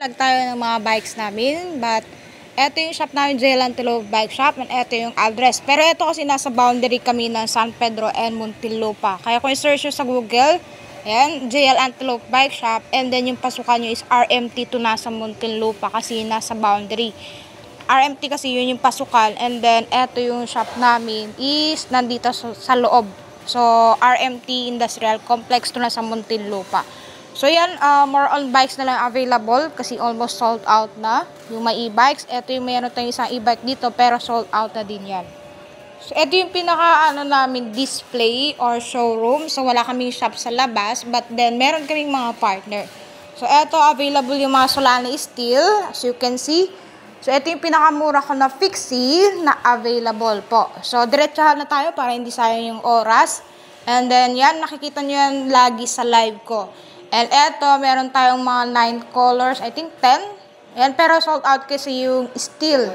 Tag tayo ng mga bikes namin, but eto yung shop namin, JL Antelope Bike Shop, and eto yung address. Pero eto kasi nasa boundary kami ng San Pedro and Muntinlupa. Kaya kung i-search nyo sa Google, ayan, JL Antelope Bike Shop, and then yung pasukan nyo is RMT to nasa Muntinlupa kasi nasa boundary. RMT kasi yun yung pasukan, and then eto yung shop namin is nandito sa loob. So, RMT Industrial Complex to nasa Muntinlupa. So yan, more on bikes na lang available kasi almost sold out na yung may e-bikes. Ito yung mayroon tayong isang e-bike dito pero sold out na din yan. So ito yung pinaka namin display or showroom. So wala kaming shop sa labas but then meron kaming mga partner. So ito available yung mga Solana steel as you can see. So ito yung pinakamura ko na fixie na available po. So diretsahan na tayo para hindi sayang yung oras. And then yan, nakikita nyo yan lagi sa live ko. And eto, meron tayong mga 9 colors, I think 10. Ayan, pero sold out kasi yung steel.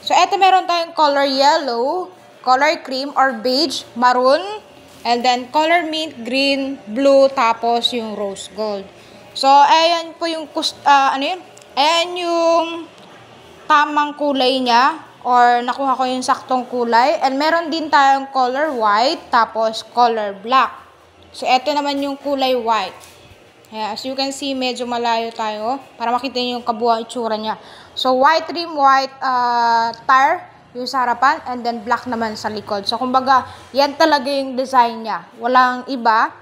So eto, meron tayong color yellow, color cream or beige, maroon, and then color mint, green, blue, tapos yung rose gold. So ayan po yung ayan yung tamang kulay niya or nakuha ko yung saktong kulay. And meron din tayong color white, tapos color black. So, eto naman yung kulay white. Ayan, as you can see, medyo malayo tayo para makita nyo yung kabuuan itsura niya. So, white rim, white tire yung sa harapan, and then black naman sa likod. So, kumbaga, yan talaga yung design niya. Walang iba.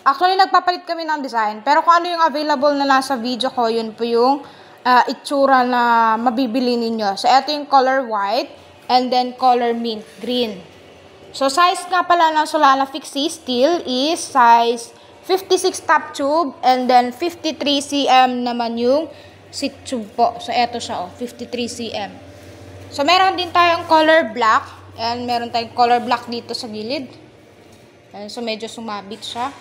Actually, nagpapalit kami ng design. Pero kung ano yung available na nasa video ko, yun po yung itsura na mabibili ninyo. So, eto yung color white, and then color mint green. So, size nga pala ng Solana Fixie Steel is size 56 top tube and then 53 cm naman yung seat tube po. So, eto siya, 53 cm. So, meron din tayong color black and meron tayong color black dito sa gilid. And so, medyo sumabit siya.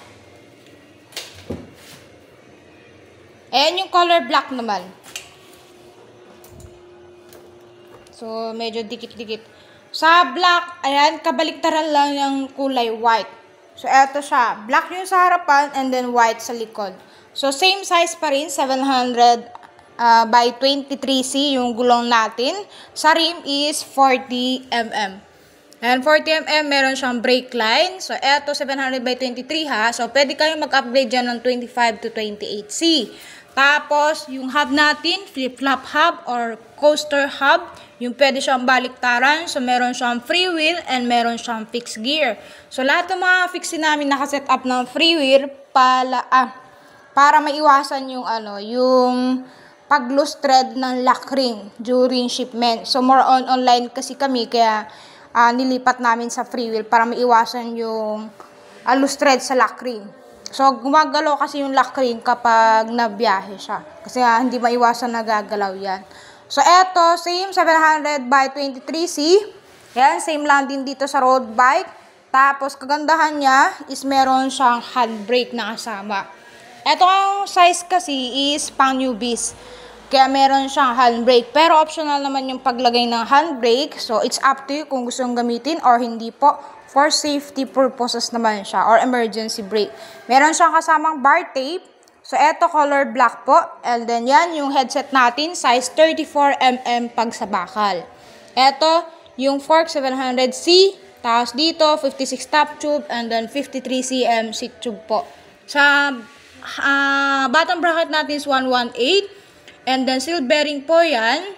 Ayan yung color black naman. So, medyo dikit-dikit. Sa black, ayan, kabaliktaran lang yung kulay white. So, eto siya. Black yung sa harapan and then white sa likod. So, same size pa rin, 700 by 23C yung gulong natin. Sa rim is 40 mm. And 40 mm, meron siyang brake line. So, eto 700 by 23 ha. So, pwede kayong mag-upgrade dyan ng 25 to 28C. Tapos, yung hub natin, flip-flop hub or coaster hub, yung pwede siyang baliktaran. So, meron siyang free wheel and meron siyang fixed gear. So, lahat ng mga fixie namin nakaset up ng free wheel para maiwasan yung yung pag-loose thread ng lock ring during shipment. So, more on online kasi kami kaya nilipat namin sa free wheel para maiwasan yung loose thread sa lock ring. So, gumagalaw kasi yung lock ring kapag nabiyahe siya. Kasi hindi maiwasan na gagalaw yan. So, eto, same 700 by 23C. Yan, same lang din dito sa road bike. Tapos, kagandahan niya is meron siyang handbrake na kasama. Eto ang size kasi is pang newbies. Kaya meron siyang handbrake. Pero optional naman yung paglagay ng handbrake. So, it's up to you kung gusto mong gamitin or hindi po. For safety purposes naman siya or emergency brake. Meron siyang kasamang bar tape. So, eto color black po. And then yan, yung headset natin, size 34mm pag sa bakal. Eto, yung fork 700C. Tapos dito, 56 top tube and then 53cm seat tube po. Sa bottom bracket natin is 118. And then seal bearing po yan.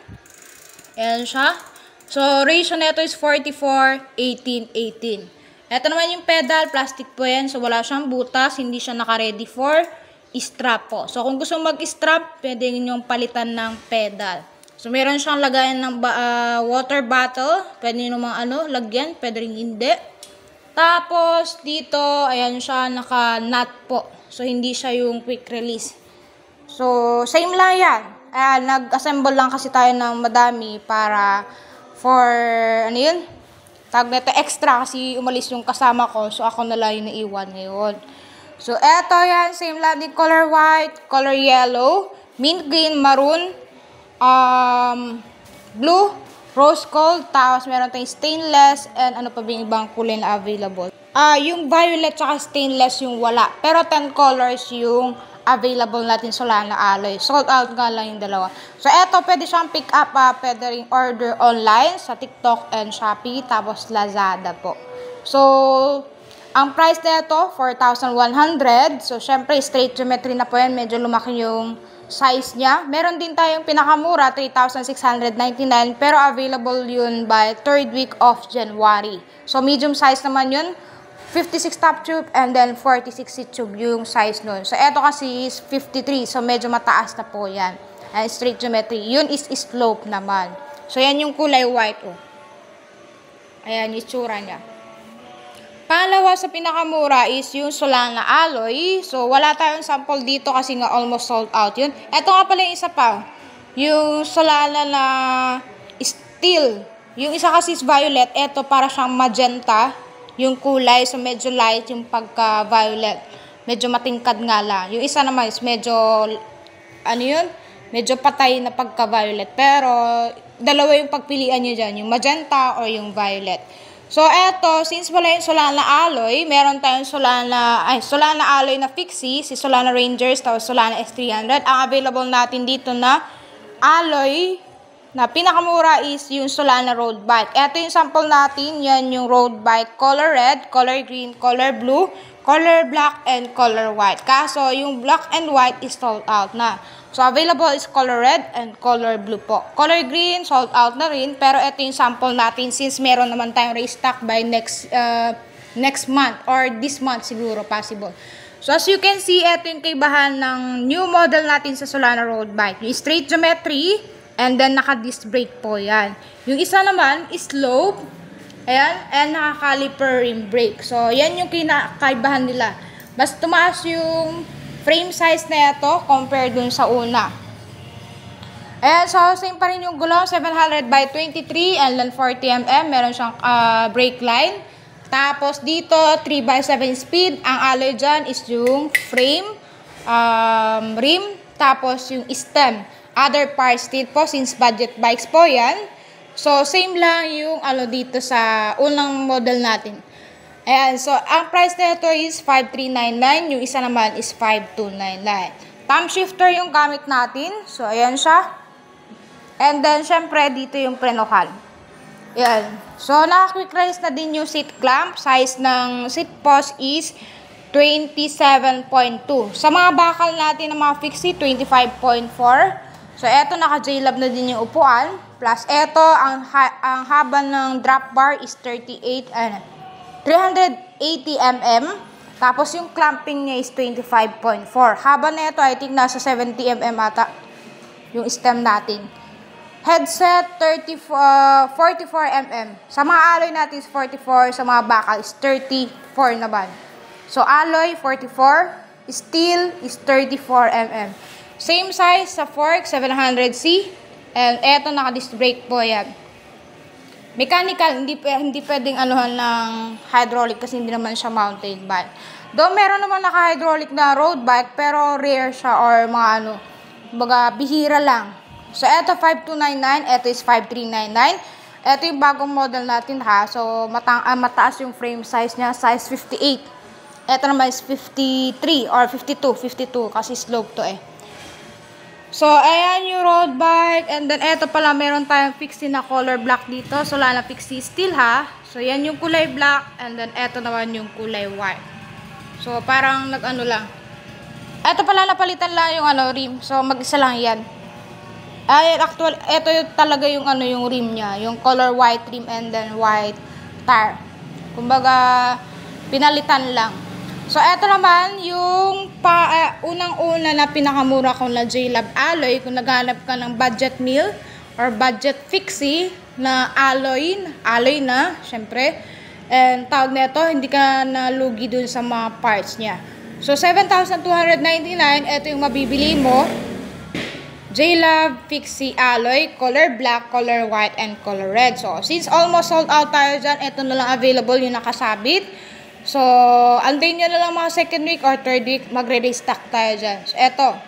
Ayan siya. So, ratio nito is 44, 18, 18. Ito naman yung pedal, plastic po yan. So, wala siyang butas, hindi siya naka-ready for strap po. So, kung gusto mag-strap, pwede nyo palitan ng pedal. So, meron siyang lagayan ng water bottle. Pwede nyo namang lagyan, pwede rin hindi. Tapos, dito, ayan siya, naka-nut po. So, hindi siya yung quick release. So, same lang yan. Nag-assemble lang kasi tayo ng madami para for, tag nito extra kasi umalis yung kasama ko. So, ako na lang yung naiwan ngayon. So, eto yan. Same lang din. Color white, color yellow, mint green, maroon, blue, rose gold. Tapos, meron tayong stainless and ano pa ba yung ibang kulay na available. Yung violet tsaka stainless yung wala. Pero 10 colors yung available natin Solana alloy. Sold out nga lang yung dalawa. So, eto, pwede siyang pick up, pwede rin order online sa TikTok and Shopee, tapos Lazada po. So, ang price na ito, 4,100. So, syempre, straight geometry na po yan. Medyo lumaki yung size niya. Meron din tayong pinakamura, 3,699. Pero available yun by 3rd week of January. So, medium size naman yun. 56 top tube and then 46 seat tube yung size nun. So, eto kasi is 53. So, medyo mataas na po yan. And straight geometry. Yun is slope naman. So, yan yung kulay white. Oh. Ayan, yung itsura niya. Pangalawa sa pinakamura is yung Solana alloy. So, wala tayong sample dito kasi nga almost sold out yun. Ito nga pala yung isa pa. Yung Solana na steel. Yung isa kasi is violet. Ito para siyang magenta. Yung kulay. So, medyo light yung pagka-violet. Medyo matingkad nga lang. Yung isa naman is medyo, ano yun? Medyo patay na pagka-violet. Pero, dalawa yung pagpilian nyo dyan. Yung magenta or yung violet. So, eto, since wala yung Solana alloy, meron tayong Solana alloy na fixie, si Solana Rangers, tapos Solana S300. Ang available natin dito na alloy na pinakamura is yung Solana Road Bike. Eto yung sample natin, yan yung Road Bike color red, color green, color blue, color black, and color white. Kaso, yung black and white is sold out na. So, available is color red and color blue po. Color green, sold out na rin. Pero ito yung sample natin since meron naman tayong restock by next month or this month siguro possible. So, as you can see, ito yung kaibahan ng new model natin sa Solana Road Bike. Yung straight geometry and then naka-disc brake po yan. Yung isa naman is slope. Ayan, and naka-caliper rim brake. So, yan yung kinakaibahan nila. Mas tumaas yung frame size na ito compared dun sa una. Ayan, so same pa rin yung gulong, 700 by 23 and then 40 mm. Meron siyang brake line. Tapos dito, 3 by 7 speed. Ang alloy dyan is yung frame, rim, tapos yung stem. Other parts still po since budget bikes po yan. So, same lang yung dito sa unang model natin. Ayan, so ang price na ito is 5,399, yung isa naman is 5,299. Thumb shifter yung gamit natin. So, ayan siya. And then, syempre, dito yung prenohan. Ayan. So, naka-quick release na din yung seat clamp. Size ng seat post is 27.2. Sa mga bakal natin ng mga fixie, 25.4. So, eto naka-J-Lab na din yung upuan. Plus, eto, ang haba ng drop bar is 380 mm. Tapos yung clamping niya is 25.4. Haba na ito, I think nasa 70 mm ata yung stem natin. Headset, 44 mm. Sa mga alloy natin is 44. Sa mga bakal is 34 naman. So, alloy, 44. Steel is 34 mm. Same size sa fork, 700C. And eto, naka-disc brake po yan. Mechanical, hindi pwedeng anuhan ng hydraulic kasi hindi naman siya mountain bike. Though meron naman naka-hydraulic na road bike, pero rare siya or mga baga bihira lang. So, eto 5,299, eto is 5,399. Eto yung bagong model natin ha. So, mataas yung frame size niya, size 58. Eto naman is 53 or 52 kasi slope to eh. So, ayan yung road bike. And then, eto pala, meron tayong fixie na color black dito. Solana fixie steel ha. So, yan yung kulay black. And then, eto naman yung kulay white. So, parang nag-ano lang. Eto pala, napalitan lang yung rim. So, mag-isa lang yan. Ay, actual, eto yung talaga yung yung rim niya. Yung color white rim and then white tire. Kumbaga, pinalitan lang. So, eto naman, yung unang-una na pinakamura ko na J-Lab alloy, kung naghanap ka ng budget meal or budget fixie na alloy na, syempre. And tawag na ito, hindi ka nalugi dun sa mga parts niya. So, 7,299, ito yung mabibili mo. J-Lab fixie alloy, color black, color white, and color red. So, since almost sold out tayo dyan, ito na lang available yung nakasabit. So, antayin nyo na lang mga second week or third week, magre-restock tayo dyan. So, eto.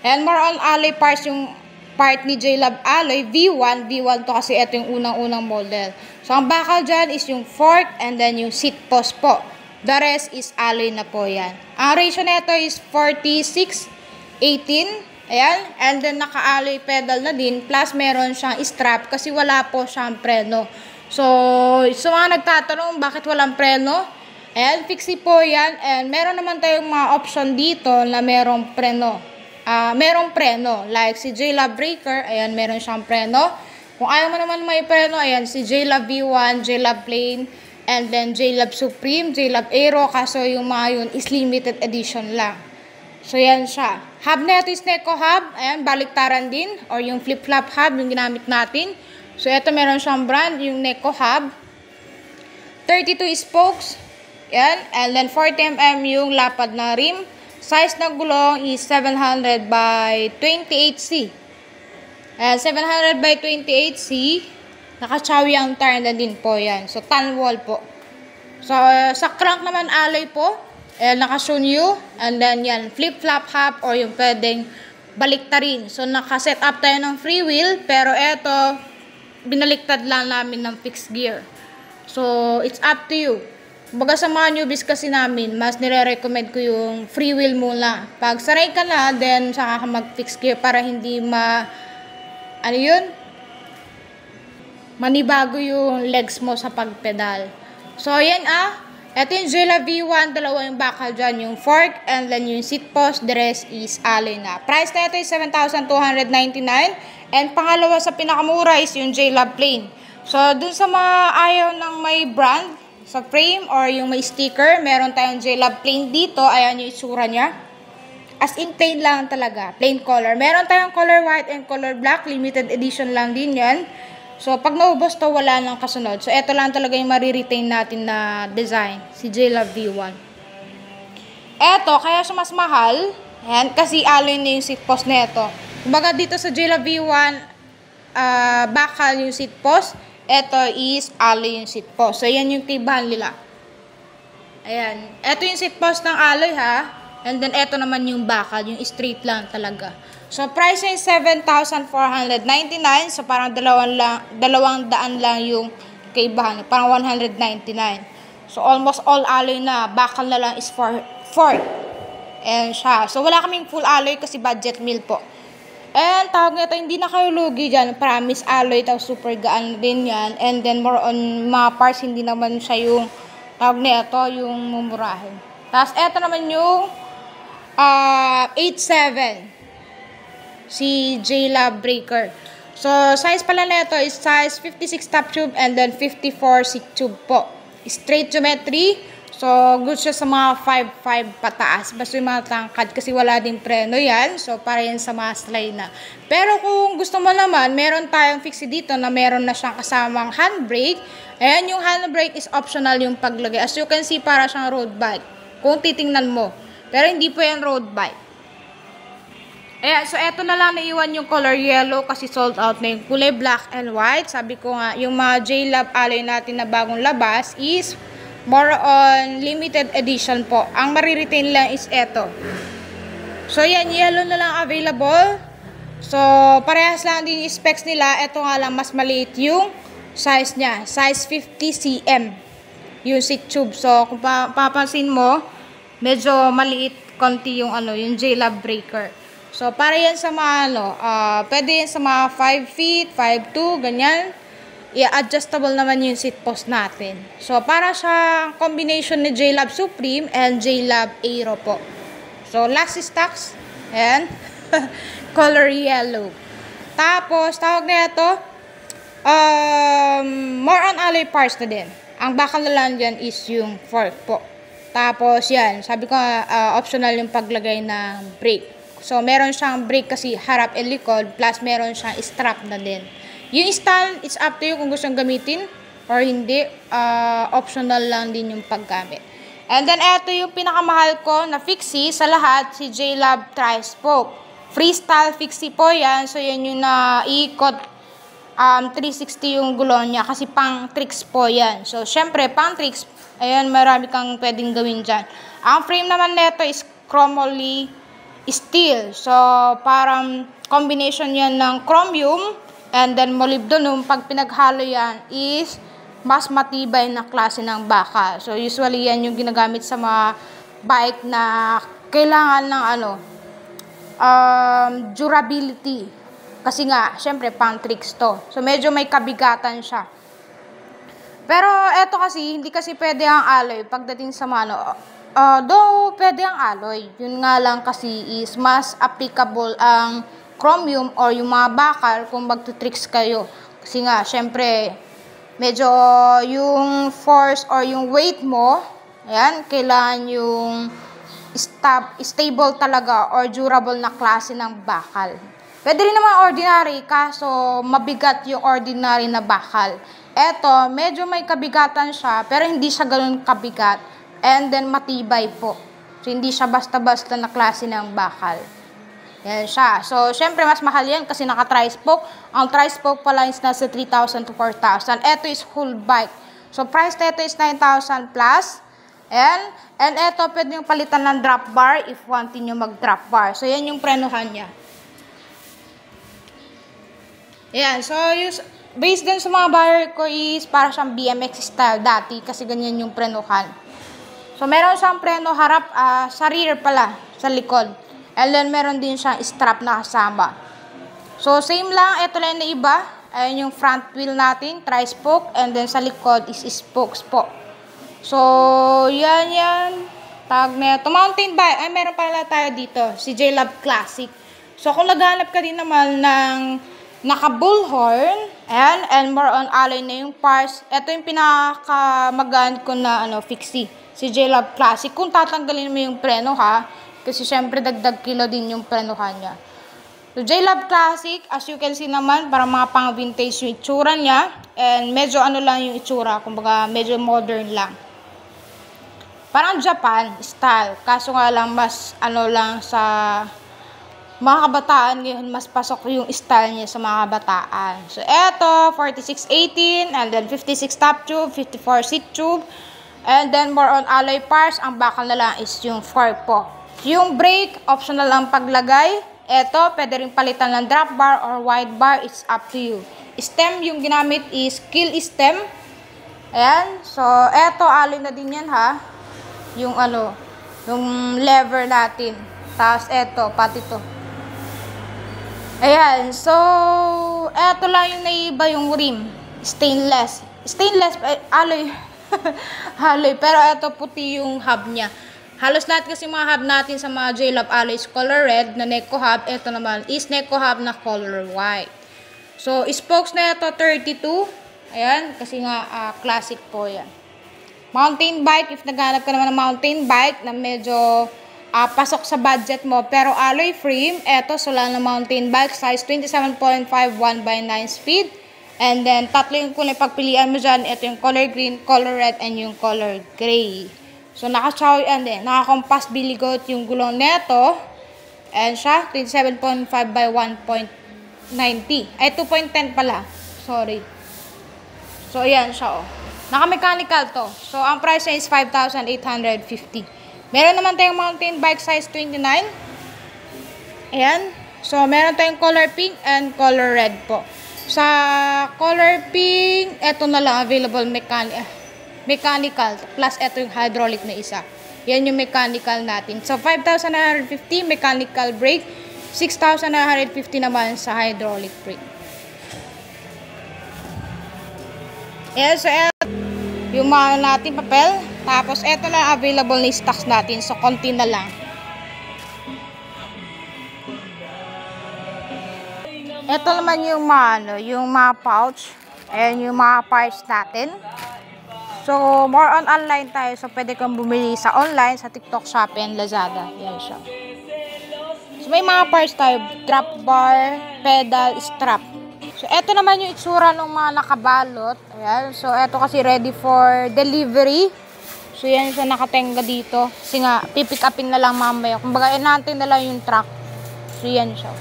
And more on alloy parts, yung part ni J-Lab alloy, V1 to kasi ito yung unang-unang model. So, ang bakal dyan is yung fork and then yung seat post po. The rest is alloy na po yan. Ang ratio nito is 46 18. Ayan. And then, naka-alloy pedal na din. Plus, meron siyang strap kasi wala po siyang preno. So mga nagtatanong, bakit walang preno? Ayan, fixie po yan. And meron naman tayong mga option dito na merong preno. Merong preno. Like si J-Love Breaker. Ayan, meron siyang preno. Kung ayaw mo naman may preno, ayan, si J-Love V1, J-Love Plain, and then J-Love Supreme, J-Love Aero. Kaso yung mga yun is limited edition lang. So, yan siya. Hub na ito is Neko hub. Ayan, baliktaran din. Or yung flip-flop hub, yung ginamit natin. So, ito meron siyang brand, yung Neko hub. 32 spokes. Ayan. And then, 40mm yung lapad na rim. Size ng gulong is 700 by 28C. Ayan, 700 by 28C. Naka-chowy ang tire na din po yan. So, tan wall po. So, sa crank naman alloy po. Ayan, naka-Shunyu. And then, yan, flip-flop hub or yung pwedeng baliktarin. So, naka-set up tayo ng free wheel. Pero, eto, binaliktad lang namin ng fixed gear. So, it's up to you. Baga sa mga newbies kasi namin, mas nire-recommend ko yung free wheel muna. Pag sanay ka na, then saka ka mag-fixed gear para hindi manibago yung legs mo sa pagpedal. So, yan ito yung J-Love V1, dalawa yung bakal dyan, yung fork, and then yung seat post, the rest is alloy na. Price na ito is 7,299, and pangalawa sa pinakamura is yung J-Love Plain. So, dun sa mga ayaw ng may brand, sa frame, or yung may sticker, meron tayong J-Love Plain dito, ayan yung itsura niya. As in, plain lang talaga. Plain color. Meron tayong color white and color black. Limited edition lang din yan. So, pag naubos to, wala nang kasunod. So, ito lang talaga yung mariretain natin na design. Si J-Love V1. Eto, kaya siya mas mahal. Ayan, kasi alloy na yung seat post na ito. Kumbaga dito sa J-Love V1, bakal yung seat post. Ito is alloy yung seat post. So, yan yung tibahan nila. Ayan. Ito yung seat post ng alloy ha. And then, eto naman yung bakal, yung straight lang talaga. So, price is 7,499. So, parang 200 lang yung kaibahan. Parang 199. So, almost all alloy na. Bakal na lang is for fork. And siya. So, wala kaming full alloy kasi budget meal po. And, tawag nito, hindi na kayo lugi dyan. Promise alloy, tapos super gaan din yan. And then, more on mga parts, hindi naman siya yung, tawag nito, yung mumurahin. Tapos, eto naman yung 87 si J-Love Breaker. So, size pala nito is size 56 top tube and then 54 seat tube po. Straight geometry. So, good siya sa mga 5'5 pataas. Basta yung mga tangkad kasi wala din preno yan. So, para yan sa mga slide na. Pero kung gusto mo naman, meron tayong fixie dito na meron na siyang kasamang handbrake. Ayan, yung handbrake is optional yung paglagay. As you can see, para siyang road bike. Kung titingnan mo. Pero hindi po yan road bike. Ayan, so eto na lang naiwan yung color yellow kasi sold out na yung kulay black and white. Sabi ko nga, yung mga J-Love alloy natin na bagong labas is more on limited edition po. Ang mariretain lang is eto. So yan, yellow na lang available. So parehas lang din yung specs nila. Eto nga lang, mas maliit yung size niya. Size 50 cm yung seat tube. So kung papansin mo, medyo maliit konti yung yung J-Love Breaker. So, para yan sa mga pwede yan sa mga 5 feet, 5'2", ganyan. I-adjustable naman yung seat post natin. So, para sa combination ni J-Love Supreme and J-Love Aero po. So, last stocks, ayan, color yellow. Tapos, tawag na ito, more on alloy parts na din. Ang bakal na lang dyan is yung fork po. Tapos, yan, sabi ko, optional yung paglagay ng brake. So, meron siyang brake kasi harap and likod, plus meron siyang strap na din. Yung stand, it's up to you kung gusto gamitin or hindi. Optional lang din yung paggamit. And then, eto yung pinakamahal ko na fixie sa lahat, si J-Love Tri-Spoke. Freestyle fixie po yan. So, yan yung naiikot 360 yung gulong niya kasi pang tricks po yan. So, syempre, pang tricks, ayan, marami kang pwedeng gawin dyan. Ang frame naman neto is chromoly steel. So, parang combination yan ng chromium and then molybdenum. Pag pinaghalo yan is mas matibay na klase ng bakal. So, usually yan yung ginagamit sa mga bike na kailangan ng durability. Kasi nga, syempre, pang tricks to. So, medyo may kabigatan siya. Pero, eto kasi, hindi kasi pwede ang alloy pagdating sa mano. Though, pwede ang alloy. Yun nga lang kasi is mas applicable ang chromium or yung mga bakal kung magtutricks kayo. Kasi nga, syempre, medyo yung force or yung weight mo, ayan, kailangan yung stable talaga or durable na klase ng bakal. Pwede rin naman ordinary, kaso mabigat yung ordinary na bakal. Eto, medyo may kabigatan siya, pero hindi siya ganoon kabigat. And then matibay po. So, hindi siya basta-basta na klase ng bakal. Yan siya. So, syempre, mas mahal yan kasi naka-tri-spoke. Ang tri-spoke pala is nasa 3,000 to 4,000. Eto is whole bike. So, price nito is 9,000 plus. And eto, pwede nyo palitan ng drop bar if wantin nyo mag-drop bar. So, yan yung prenuhan niya. Yan. So, based din sa mga buyer ko is para siyang BMX style dati kasi ganyan yung prenuhan. So, meron siyang preno harap sa rear pala, sa likod. And then, meron din siyang strap na kasama. So, same lang. Ito lang na iba. Ayun yung front wheel natin, tri-spoke. And then, sa likod is spokes po. So, yan. Tag na ito. Mountain bike. Ay, meron pala tayo dito. Si J-Love Classic. So, kung naghanap ka din naman ng naka-bullhorn, and more on alloy na yung parts. Ito yung pinaka-magaan ko na fixie. Si J-Love Classic. Kung tatanggalin mo yung preno ha, kasi syempre dagdag kilo din yung prenohan niya. So, J-Love Classic, as you can see naman, para mga pang-vintage yung itsura niya. And medyo lang yung itsura, kumbaga medyo modern lang. Parang Japan style. Kaso nga lang mas lang sa mga kabataan ngayon, mas pasok yung style niya sa mga kabataan. So, eto, 4618, and then 56 top tube, 54 seat tube, and then more on alloy parts, ang bakal na lang is yung fork po. Yung brake, optional ang paglagay. Eto, pwede rin palitan ng drop bar or wide bar, it's up to you. Stem, yung ginamit is kill stem. Ayan, so, eto, alloy na din yan ha. Yung yung lever natin. Tapos, eto, pati to. Ayan, so, eto lang yung naiba yung rim. Stainless, alloy. Alloy, pero eto puti yung hub niya. Halos lahat kasi mga hub natin sa mga J-Love alloys color red na Neko hub. Eto naman is Neko hub na color white. So, spokes na ito 32. Ayan, kasi nga classic po yan. Mountain bike, if naghanap ka naman ng mountain bike na medyo pasok sa budget mo, pero alloy frame, eto sula na mountain bike, size 27.5, 1/9 speed. And then, tatlo yung kulay pagpilian mo dyan. Ito yung color green, color red, and yung color gray. So, naka-chow yan din. Naka-compass biligot yung gulong neto. And siya, 27.5 by 1.90. Ay, 2.10 pala. Sorry. So, ayan siya, Naka-mechanical to. So, ang price niya is 5,850. Meron naman tayong mountain bike size 29. Ayan. So, meron tayong color pink and color red po. Sa color pink, eto na lang available mechanical. Plus, eto yung hydraulic na isa. Yan yung mechanical natin. So, 5,950 mechanical brake. 6,950 naman sa hydraulic brake. Ayan, so yung mga natin papel. Tapos, eto lang available na stocks natin. So, konti na lang. Ito naman yung mga pouch. Ayan yung mga parts natin. So, more on online tayo. So, pwede kang bumili sa online, sa TikTok, Shopee, and Lazada. Ayan siya. So, may mga parts tayo. Drop bar, pedal, strap. So, eto naman yung itsura ng mga nakabalot. Ayan. So, eto kasi ready for delivery. So, yan siya nakatenga dito. Kasi nga, pipick upin na lang mamaya. Kumbaga, natin na lang yung truck. So, yan siya.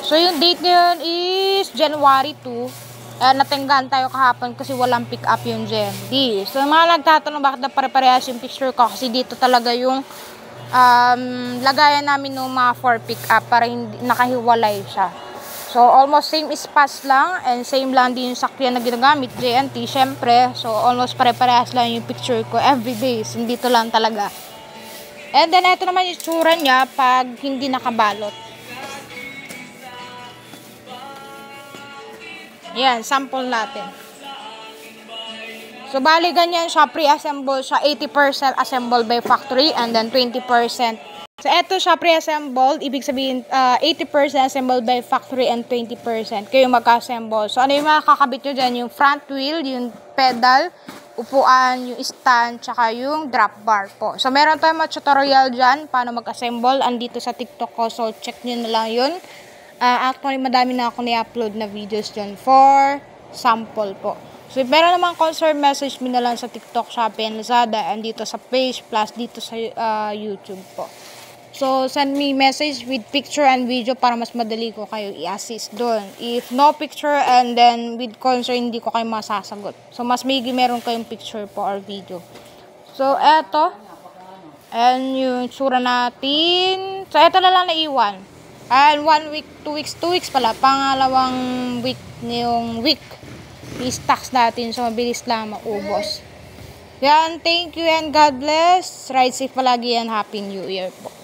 So, yung date na yun is January 2. Natenggaan tayo kahapon kasi walang pick up yung GMD. So, mga nagtatanong bakit na pare-parehas yung picture ko. Kasi dito talaga yung lagayan namin ng mga 4 pick up para hindi nakahiwalay siya. So, almost same espace lang and same lang din yung sakyan na ginagamit, JNT, syempre. So, almost pare-parehas lang yung picture ko everyday. So, dito lang talaga. And then, ito naman yung tsura niya pag hindi nakabalot. Yan, sample natin. So, bali ganyan siya, pre-assemble siya, 80% assembled by factory and then 20%. So, eto siya pre-assembled, ibig sabihin 80% assembled by factory and 20% kayo mag-assemble. So, ano yung makakabit nyo dyan? Yung front wheel, yung pedal, upuan, yung stand, tsaka yung drop bar po. So, meron tayong mga tutorial dyan, paano mag-assemble, andito sa TikTok ko, so check nyo na lang yun. Actually, madami na ako ni-upload na videos dyan for sample po. So, if meron naman concern, message me na lang sa TikTok, Shopee, and Lazada, and dito sa page, plus dito sa YouTube po. So, send me message with picture and video para mas madali ko kayo i-assist doon. If no picture and then with concern, hindi ko kayo masasagot. So, mas maybe meron kayong picture po or video. So, eto. And yung tsura natin. So, eto na lang naiwan. And 1 week, 2 weeks, 2 weeks pala. Pangalawang week yung week. I-stocks natin. So, mabilis lang maubos. Yan, thank you and God bless. Ride safe palagi and Happy New Year po.